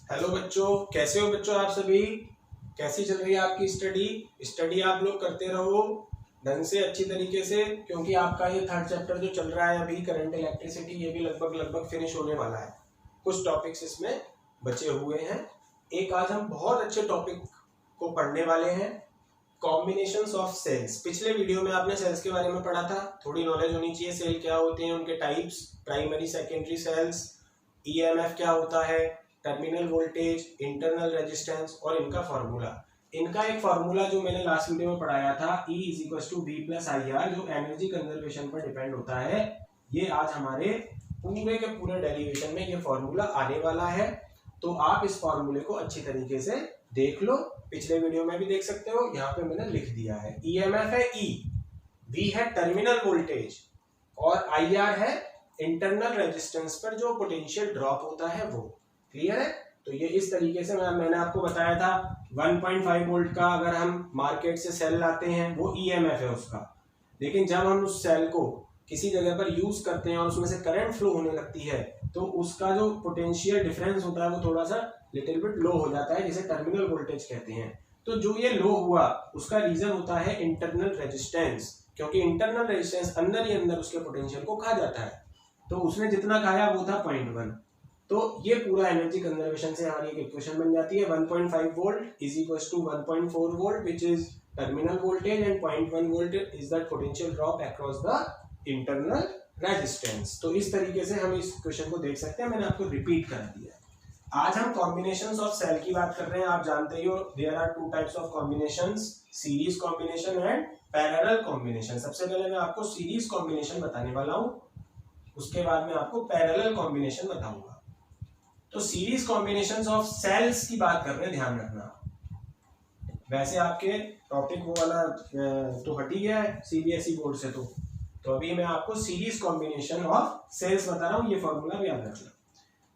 Hello बच्चों, कैसे हो बच्चों? आप सभी कैसी चल रही है आपकी स्टडी आप लोग करते रहो ढंग से, अच्छी तरीके से, क्योंकि आपका ये थर्ड चैप्टर जो चल रहा है अभी करंट इलेक्ट्रिसिटी, ये भी लगभग फिनिश होने वाला है। कुछ टॉपिक्स इसमें बचे हुए हैं। एक आज हम बहुत अच्छे टॉपिक को पढ़ने वाले हैं, कॉम्बिनेशंस ऑफ सेल्स। पिछले वीडियो में आपने सेल्स के बारे में पढ़ा था, थोड़ी नॉलेज होनी चाहिए सेल क्या होते हैं, उनके types, primary secondary cells, EMF क्या होता है, टर्मिनल वोल्टेज, इंटरनल रेजिस्टेंस और इनका फार्मूला। इनका एक फार्मूला जो मैंने लास्ट वीडियो में पढ़ाया था, E = V+IR, जो एनर्जी कंजर्वेशन पर डिपेंड होता है। ये आज हमारे पूरे के पूरे डेरिवेशन में ये फार्मूला आने वाला है, तो आप इस फार्मूले को अच्छी तरीके से देख लो। पिछले वीडियो में भी देख सकते हो, यहाँ पे मैंने लिख दिया है। ईएमएफ है E, V है टर्मिनल वोल्टेज और IR है इंटरनल रेजिस्टेंस पर जो पोटेंशियल ड्रॉप होता है वो। क्लियर है? तो ये इस तरीके से मैंने आपको बताया था 1.5 वोल्ट का अगर हम मार्केट से सेल लाते हैं वो ईएमएफ है उसका, लेकिन जब हम उस सेल को किसी जगह पर यूज करते हैं और उसमें से करंट फ्लो होने लगती है तो उसका जो पोटेंशियल डिफरेंस होता है वो थोड़ा सा लिटिल बिट लो हो जाता है, जिसे टर्मिनल वोल्टेज कहते हैं। तो जो ये लो हुआ उसका रीजन होता है इंटरनल रेजिस्टेंस, क्योंकि इंटरनल रेजिस्टेंस अंदर ही अंदर उसके पोटेंशियल को खा जाता है। तो उसने जितना खाया वो था 0.1। तो ये पूरा एनर्जी कंजर्वेशन से हमारी एक इक्वेशन बन जाती है। 1.5 volt is equals to 1.4 volt which is terminal voltage and 0.1 volt is the potential drop across the internal resistance. तो इस तरीके से हम इस क्वेश्चन को देख सकते हैं, मैंने आपको रिपीट कर दिया। आज हम कॉम्बिनेशंस ऑफ सेल की बात कर रहे हैं। आप जानते ही हो there are two types of combinations, series combination and parallel combination. सबसे पहले मैं आपको सीरीज कॉम्बिनेशन बताने वाला हूं, उसके बाद में आपको पैरेलल कॉम्बिनेशन बताऊंगा। तो सीरीज कॉम्बिनेशंस ऑफ सेल्स की बात कर रहे हैं, ध्यान रखना। वैसे आपके टॉपिक वो वाला तो हट ही गया है सीबीएसई बोर्ड से, तो अभी मैं आपको सीरीज कॉम्बिनेशन ऑफ सेल्स बता रहा हूं, ये फॉर्मूला भी याद रखना।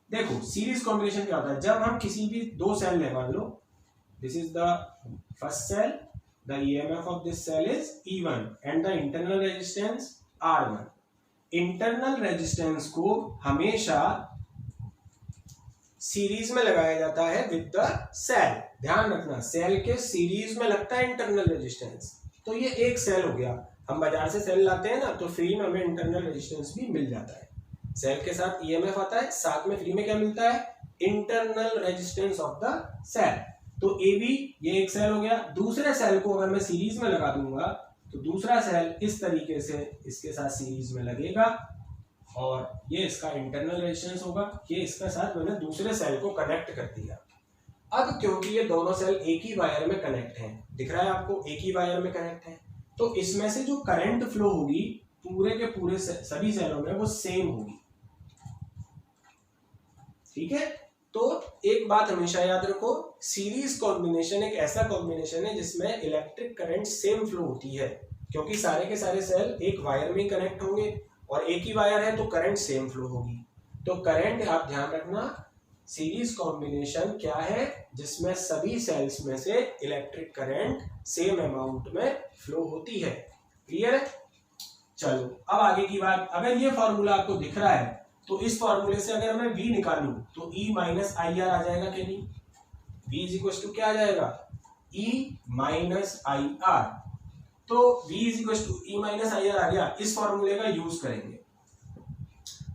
देखो सीरीज कॉम्बिनेशन क्या होता है, जब हम किसी भी दो सेल ले, मान लो this is the first cell, the EMF of this cell is E1 and the internal resistance R1। Internal resistance को हमेशा सीरीज में लगाया जाता है विद द सेल। ध्यान रखना, सेल के सीरीज में लगता है इंटरनल रेजिस्टेंस। तो ये एक सेल हो गया, हम बाजार से सेल लाते हैं ना, तो फ्री में हमें इंटरनल रेजिस्टेंस भी मिल जाता है। सेल के साथ ईएमएफ आता है, साथ में फ्री में क्या मिलता है? Internal resistance of the cell. तो AB ये एक सेल हो गया। दूसरे सेल को अगर मैं सीरीज में लगा दूंगा तो दूसरा सेल इस तरीके से इसके साथ सीरीज में लगेगा और ये इसका इंटरनल रेजिस्टेंस होगा। ये इसका साथ मैंने दूसरे सेल को कनेक्ट कर दिया। अब क्योंकि ये दोनों सेल एक ही वायर में कनेक्ट हैं, दिख रहा है आपको, एक ही वायर में कनेक्ट है, तो इसमें से जो करंट फ्लो होगी पूरे के पूरे सभी सेलों में वो सेम होगी। ठीक है? तो एक बात हमेशा याद रखो, सीरीज कॉम्बिनेशन एक ऐसा कॉम्बिनेशन है जिसमें इलेक्ट्रिक करंट सेम फ्लो होती है, क्योंकि सारे के सारे सेल एक वायर में कनेक्ट होंगे और एक ही वायर है तो करंट सेम फ्लो होगी। तो करंट आप ध्यान रखना, सीरीज कॉम्बिनेशन क्या है? जिसमें सभी सेल्स में से इलेक्ट्रिक करंट सेम अमाउंट में फ्लो होती है। क्लियर है? चलो अब आगे की बात। अगर ये फॉर्मूला आपको दिख रहा है तो इस फॉर्मूले से अगर मैं V निकालूं तो E - IR आ जाएगा कि नहीं? V इज इक्वल टू क्या आ जाएगा? E - IR। तो V is equal to E - IR आ गया। इस फॉर्मूले का यूज करेंगे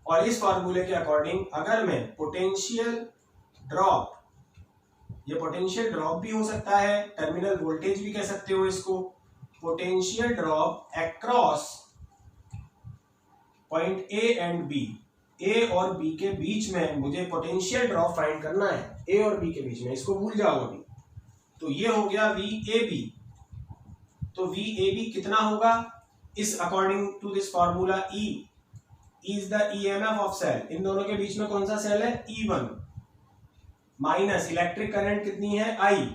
और इस फॉर्मूले के अकॉर्डिंग अगर मैं पोटेंशियल ड्रॉप, ये पोटेंशियल ड्रॉप भी हो सकता है, टर्मिनल वोल्टेज भी कह सकते हो इसको, potential drop across point A and B, A और B के बीच में मुझे पोटेंशियल ड्रॉप फाइंड करना है, A और B के बीच में, इसको भूल जाओ अभी। तो ये हो गया VAB। तो VAB कितना होगा? इस according to this formula E is the EMF of cell. इन दोनों के बीच में कौन सा सेल है? E1 माइनस इलेक्ट्रिक करंट कितनी है? I,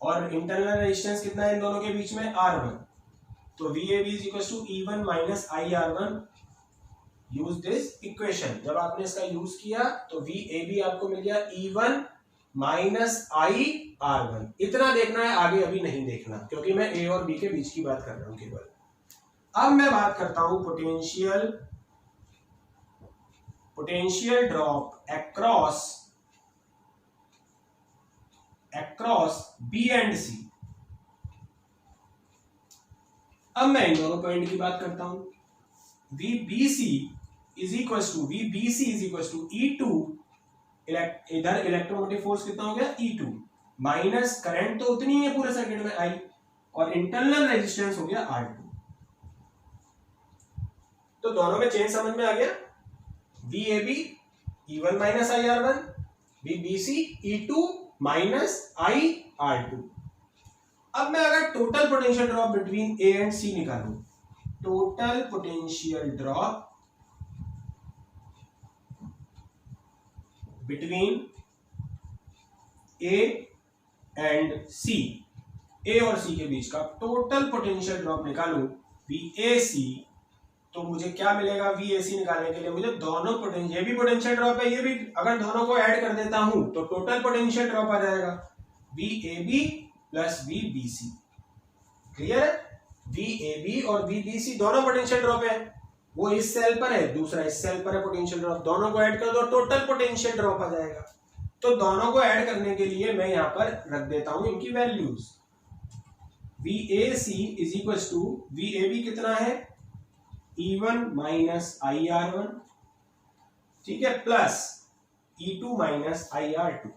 और इंटरनल रेजिस्टेंस कितना है इन दोनों के बीच में? R1। तो VAB is equal to E1 - IR1। Use this equation. जब आपने इसका यूज किया तो VAB आपको मिल गया E1 - IR1। इतना देखना है, आगे अभी नहीं देखना, क्योंकि मैं A और B के बीच की बात कर रहा हूं केवल। अब मैं बात करता हूं potential drop across across B and C. अब मैं इन दोनों पॉइंट की बात करता हूं। VBC is equal to E2, इधर इलेक्ट्रोमोटिव फोर्स कितना हो गया E2 माइनस करंट तो उतनी ही है पूरे सर्किट में I, और इंटरनल रेजिस्टेंस हो गया R2। तो दोनों में चेंज समझ में आ गया। VAB E1 minus IR1, VBC E2 minus IR2। अब मैं अगर total potential drop between A and C निकालूं, total potential drop between A and C, A और C के बीच का टोटल पोटेंशियल ड्रॉप निकालूं VAC, तो मुझे क्या मिलेगा? VAC निकालने के लिए मुझे दोनों पोटेंशियल, ये भी पोटेंशियल ड्रॉप है, ये भी, अगर दोनों को ऐड कर देता हूं तो टोटल पोटेंशियल ड्रॉप आ जाएगा VAB प्लस VBC। क्लियर है? VAB और VBC दोनों पोटेंशियल ड्रॉप है, वो इस सेल पर है, दूसरा इस सेल पर है पोटेंशियल ड्रॉप, दोनों को ऐड कर दो टोटल पोटेंशियल ड्रॉप आ जाएगा। तो दोनों को ऐड करने के लिए मैं यहां पर रख देता हूं इनकी values. VAC is equal to VAB कितना है? E1 माइनस IR1, ठीक है, प्लस E2 माइनस IR2।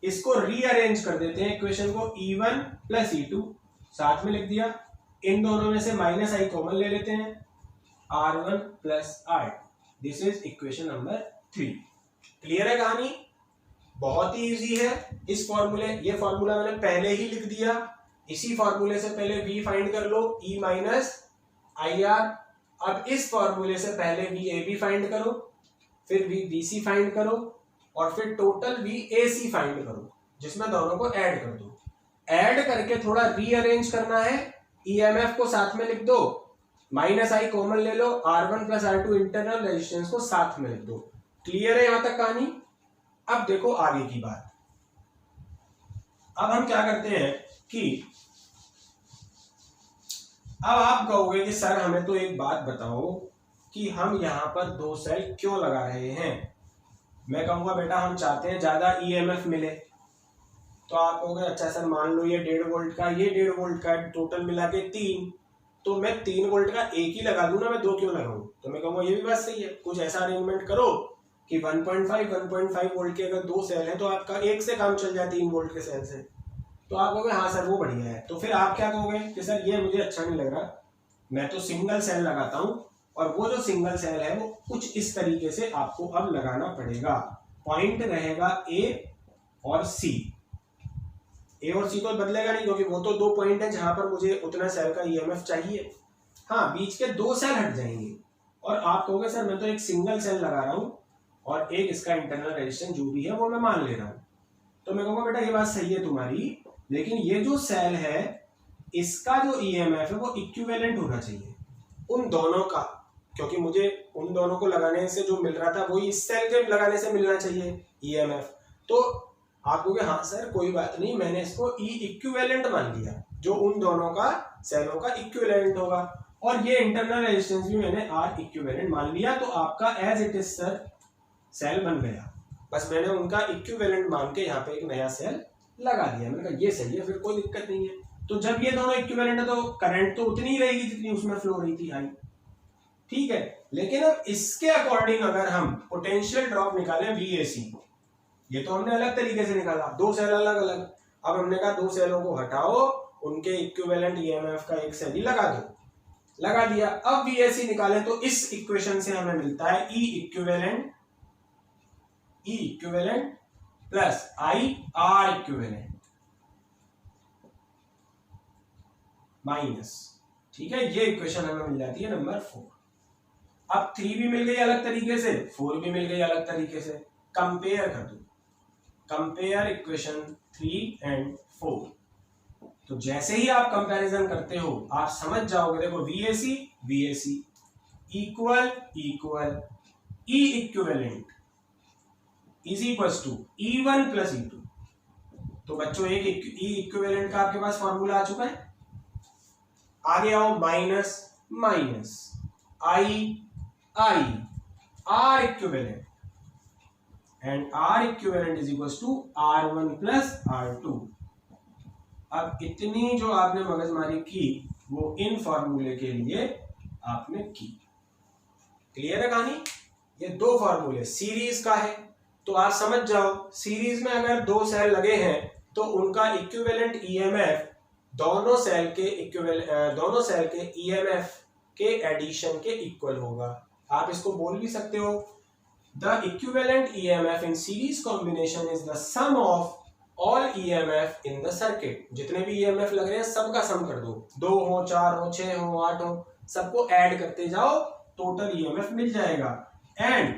इसको रीअरेंज कर देते हैं इक्वेशन को, E1 प्लस E2 साथ में लिख दिया, इन दोनों में से माइनस I कॉमन ले लेते हैं, R1 plus R। This is equation number 3। Clear है कहानी? बहुत ही इजी है। इस फॉर्मूले, ये फॉर्मूला मैंने पहले ही लिख दिया, इसी फॉर्मूले से पहले V फाइंड कर लो, E माइनस IR। अब इस फॉर्मूले से पहले VAB फाइंड करो, फिर VBC फाइंड करो, और फिर टोटल VAC फाइंड करो, जिसमें दोनों को ऐड कर दो। ऐड करके थोड़ा रीअरेंज करना है, EMF को साथ में लिख दो, माइनस I कॉमन ले लो, R1 plus R2 internal resistance को साथ में लिख दो। क्लियर है यहां तक कहानी? अब देखो आगे की बात। अब हम क्या करते हैं कि अब आप कहोगे कि सर हमें तो एक बात बताओ कि हम यहां पर दो सेल क्यों लगा रहे हैं। मैं कहूंगा बेटा हम चाहते हैं ज्यादा EMF मिले। तो आप कहोगे अच्छा सर मान लो ये 1.5 वोल्ट का, ये 1.5 वोल्ट का, टोटल मिला के 3, तो मैं 3 वोल्ट का एक ही लगा दूं ना, मैं 2 क्यों लगाऊं? तो मैं कहूंगा ये भी बात सही है, कुछ ऐसा अरेंजमेंट करो कि 1.5 वोल्ट के अगर 2 सेल है तो आपका एक से काम चल जाए 3 वोल्ट के सेल से। तो आप कहोगे हाँ सर वो बढ़िया है। तो फिर आप क्या कहोगे कि सर ये मुझे अच्छा नहीं लग रहा, मैं तो सिंगल सेल लगाता हूं, और वो जो सिंगल सेल है वो कुछ इस तरीके से आपको अब लगाना पड़ेगा। पॉइंट रहेगा A और C। A और C तो बदलेगा नहीं, क्योंकि वो तो 2 पॉइंट है जहां पर मुझे उतना सेल का EMF चाहिए। हाँ, बीच के 2 सेल हट जाएंगे, और आप कहोगे सर मैं तो एक सिंगल सेल लगा रहा हूं और एक इसका इंटरनल रेजिस्टेंस जो भी है वो मैं मान ले रहा हूं। तो मैं कहूंगा बेटा ये बात सही है तुम्हारी, लेकिन ये जो सेल है इसका जो EMF है वो इक्विवेलेंट होना चाहिए उन दोनों का, क्योंकि मुझे उन दोनों को लगाने से जो मिल रहा था वही इस सेल के लगाने से मिलना चाहिए EMF। तो आप कहोगे हाँ सर कोई बात नहीं, मैंने इसको E इक्विवेलेंट मान लिया, जो उन दोनों का सेलों का इक्विवेलेंट होगा, और ये इंटरनल रेजिस्टेंस भी मैंने R इक्विवेलेंट मान लिया। तो आपका एज इट इज सर सेल बन गया, बस मैंने उनका इक्विवेलेंट मान के यहाँ पे एक नया सेल लगा दिया। मैंने कहा ये सही है, फिर कोई दिक्कत नहीं है। तो जब ये दोनों इक्विवेलेंट है तो करंट तो उतनी ही रहेगी जितनी उसमें फ्लो रही थी आई, ठीक है। लेकिन अब इसके अकॉर्डिंग अगर हम पोटेंशियल ड्रॉप निकालें VAC, ये तो हमने अलग तरीके से निकाला, 2 सेल अलग अलग। अब हमने कहा 2 सेलों को हटाओ, उनके इक्विवेलेंट EMF का एक सेल ही लगा दो, लगा दिया। अब VAC निकालें तो इस इक्वेशन से हमें मिलता है E equivalent plus R equivalent minus, ठीक है, ये इक्वेशन हमें मिल जाती है नंबर 4। अब 3 भी मिल गई अलग तरीके से, 4 भी मिल गई अलग तरीके से, कंपेयर कर दो, कंपेयर इक्वेशन 3 एंड 4। तो जैसे ही आप कंपैरिजन करते हो आप समझ जाओगे, देखो VAC equal E equivalent is equals to E1 plus E2। तो बच्चों एक E इक्विवेलेंट का आपके पास फॉर्मूला आ चुका है। आगे आओ, minus minus I R equivalent and R equivalent is equal to R1 plus R2। अब इतनी जो आपने मगजमारी की वो इन फॉर्मूले के लिए आपने की। क्लियर है कहानी? ये दो फॉर्मूले सीरीज का है, तो आप समझ जाओ सीरीज में अगर दो सेल लगे हैं तो उनका इक्विवेलेंट ईएमएफ दोनों सेल के ईएमएफ के एडिशन के इक्वल होगा। आप इसको बोल भी सकते हो the equivalent EMF in series combination is the sum of all EMF in the circuit. जितने भी ईएमएफ लग रहे हैं सबका सम कर दो, 2 हो, 4 हो, 6 हो, 8 हो, सबको ऐड करते जाओ, टोटल ईएमएफ मिल जाएगा। And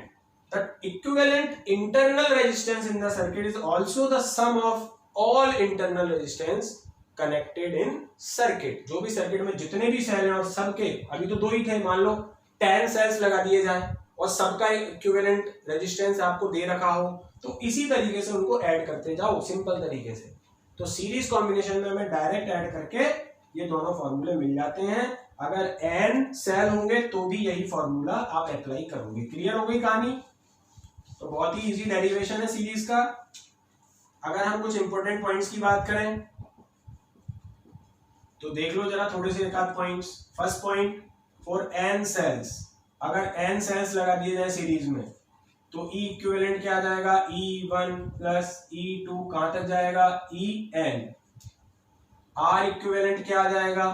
the equivalent internal resistance in the circuit is also the sum of all internal resistance connected in circuit. जो भी सर्किट में जितने भी सेल हैं और सबके, अभी तो 2 ही थे, मान लो 10 सेल्स लगा दिए जाए और सबका इक्विवेलेंट रेजिस्टेंस आपको दे रखा हो, तो इसी तरीके से उनको ऐड करते जाओ सिंपल तरीके से। तो सीरीज कॉम्बिनेशन में हमें डायरेक्ट ऐड करके ये दोनों फॉर्मूले मिल जाते हैं। अगर n सेल होंगे तो भी यही फॉर्मूला आप अप्लाई करोगे। क्लियर हो गई कहानी? तो बहुत ही इजी डेरिवेशन है सीरीज का। अगर हम कुछ इंपॉर्टेंट पॉइंट्स की बात करें तो देख लो जरा थोड़े से एक आध points. First point, for n cells, अगर n सेल्स लगा दिए जाए सीरीज में तो E इक्विवेलेंट क्या आ जाएगा? E1 प्लस E2 कहां तक जाएगा? En। R इक्विवेलेंट क्या आ जाएगा?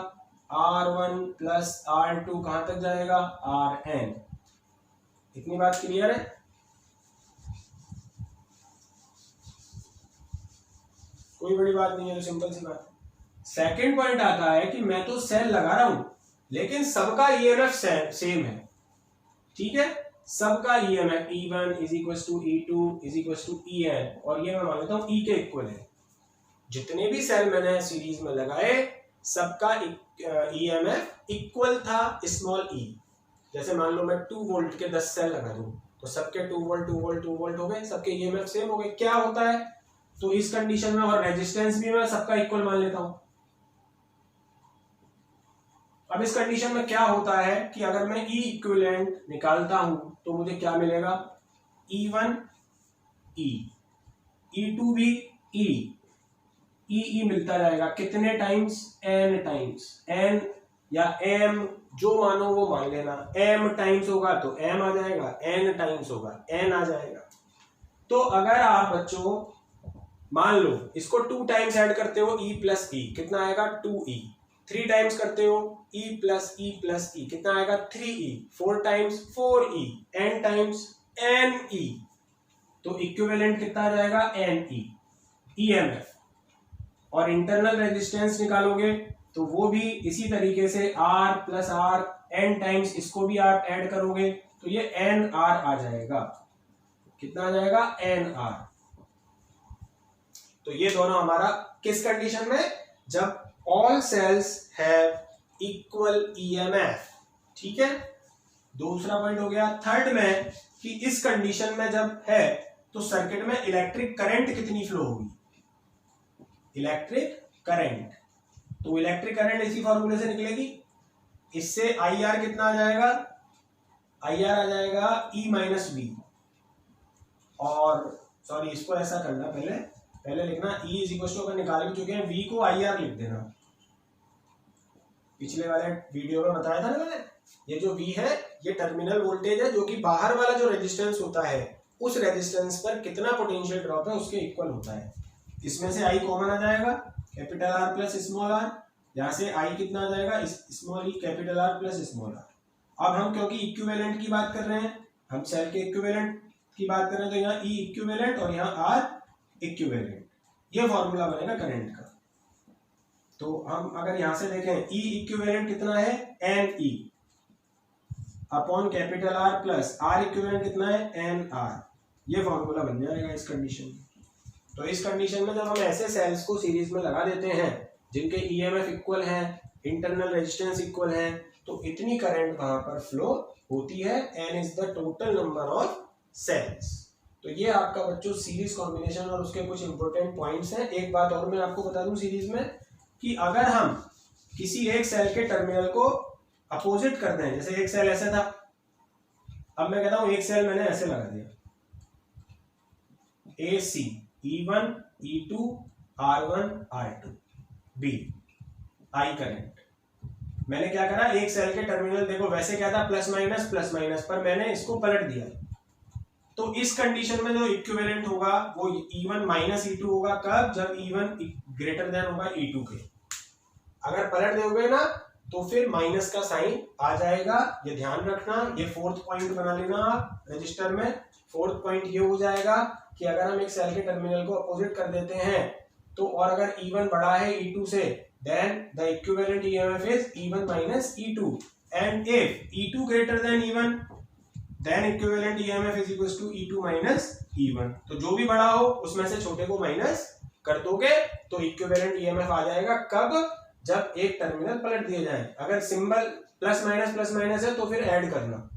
R1 प्लस R2 कहां तक जाएगा? Rn। इतनी बात क्लियर है? कोई बड़ी बात नहीं है, तो सिंपल सी बात। सेकंड पॉइंट आता है कि मैं तो सेल लगा रहा हूं लेकिन सबका ईएमएफ सेम है। ठीक है, सबका EMF E1 is equal to E2 is equal to En, और ये मैं मान लेता हूं E के इक्वल है। जितने भी सेल मैंने सीरीज में लगाए सबका ईएमएफ इक्वल था स्मॉल e। जैसे मान लो मैं 2 वोल्ट के 10 सेल लगा दूं तो सबके 2 वोल्ट 2 वोल्ट 2 वोल्ट हो गए, सबके ईएमएफ सेम हो गए। क्या होता है तो इस कंडीशन में, और रेजिस्टेंस भी मैं सबका इक्वल मान लेता हूं। अब इस कंडीशन में क्या होता है कि अगर मैं E इक्विवेलेंट निकालता हूं तो मुझे क्या मिलेगा? E1 E, E2 भी E, E मिलता जाएगा। कितने टाइम्स? n times. n या m जो मानो वो मान लेना। m टाइम्स होगा तो m आ जाएगा, n टाइम्स होगा n आ जाएगा। तो अगर आप बच्चों मान लो इसको 2 टाइम्स ऐड करते हो E प्लस E, कितना आएगा? 2E। 3 टाइम्स करते हो E प्लस E कितना आएगा? 3E। 4 times 4E। n times NE, तो इक्विवेलेंट कितना आ जाएगा? NE EMF। और इंटरनल रेजिस्टेंस निकालोगे तो वो भी इसी तरीके से R plus R n times, इसको भी आप ऐड करोगे तो ये NR आ जाएगा। कितना आ जाएगा? NR। तो ये दोनों हमारा किस कंडीशन में? जब all cells have equal EMF. ठीक है, दूसरा पॉइंट हो गया। थर्ड में कि इस कंडीशन में जब है तो सर्किट में इलेक्ट्रिक करंट कितनी फ्लो होगी? इलेक्ट्रिक करंट, तो इलेक्ट्रिक करंट इसी फॉर्मूले से निकलेगी। इससे IR कितना आ जाएगा? IR आ जाएगा E माइनस बी। और सॉरी, इसको ऐसा करना, पहले लिखना E इज इक्वल टू, अगर निकाल भी चुके हैं V को IR लिख देना। पिछले वाले वीडियो में बताया था ना मैंने, ये जो V है ये टर्मिनल वोल्टेज है जो कि बाहर वाला जो रेजिस्टेंस होता है उस रेजिस्टेंस पर कितना पोटेंशियल ड्रॉप है उसके इक्वल होता है। इसमें से I कॉमन आ जाएगा, capital R plus small r। यहाँ से I कितना आ जाएगा? Small e capital R plus small r। अब हम क्योंकि इक्विवेलेंट की बात कर रहे हैं, हम सेल के इक्विवेलेंट की बात कर रहे हैं, तो यहाँ E इक्विवेलेंट और यहाँ R इक्विवेलेंट, ये फॉर्मूला बनेगा करंट का। तो हम अगर यहां से देखें E इक्विवेलेंट कितना है? NE upon capital R plus R equivalent कितना है? NR। ये फॉर्मूला बन जाएगा इस कंडीशन में। तो इस कंडीशन में जब हम ऐसे सेल्स को सीरीज में लगा देते हैं जिनके ईएमएफ इक्वल हैं, इंटरनल रेजिस्टेंस इक्वल है, तो इतनी करंट वहां पर फ्लो होती है। N is the total number of cells. तो ये आपका बच्चों सीरीज कॉम्बिनेशन और उसके कुछ इंपॉर्टेंट पॉइंट्स हैं। एक बात और मैं आपको बता दूं सीरीज में, कि अगर हम किसी एक सेल के टर्मिनल को अपोजिट करते हैं, जैसे एक सेल ऐसे था, अब मैं कहता हूं एक सेल मैंने ऐसे लगा दिया, AC E1 E2 R1 R2 B I current. मैंने क्या करा, एक सेल के टर्मिनल, देखो वैसे क्या था प्लस माइनस, पर मैंने इसको पलट दिया। तो इस कंडीशन में जो इक्विवेलेंट होगा वो E1 माइनस E2 होगा। कब? जब E1 ग्रेटर देन होगा E2 के। अगर पलट दोगे ना तो फिर माइनस का साइन आ जाएगा, ये ध्यान रखना। ये फोर्थ पॉइंट बना लेना आप रजिस्टर में। फोर्थ पॉइंट ये हो जाएगा कि अगर हम एक सेल के टर्मिनल को अपोजिट कर देते हैं तो, और अगर E1 बड़ा है E2 से, then the equivalent EMF is E1 minus E2, and if E2 greater than E1 then equivalent EMF is equals to E2 minus E1। तो जो भी बड़ा हो उसमें से छोटे को माइनस कर दोगे तो इक्विवेलेंट EMF आ जाएगा। कब? जब एक टर्मिनल पलट दिए जाए। अगर सिंबल प्लस माइनस है तो फिर ऐड करना,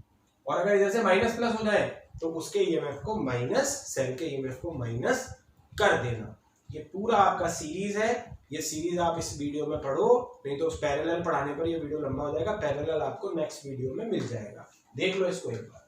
और अगर इधर से माइनस प्लस हो जाए तो उसके EMF को माइनस, सेल के EMF को माइनस कर देना। ये पूरा आपका सीरीज है। ये सीरीज आप इस वीडियो में पढ़ो, नहीं तो उस पैरेलल पढ़ाने पर ये वीडियो लंबा हो जाएगा। पैरेलल आपको नेक्स्ट वीडियो में मिल जाएगा, देख लो इसको एक बार।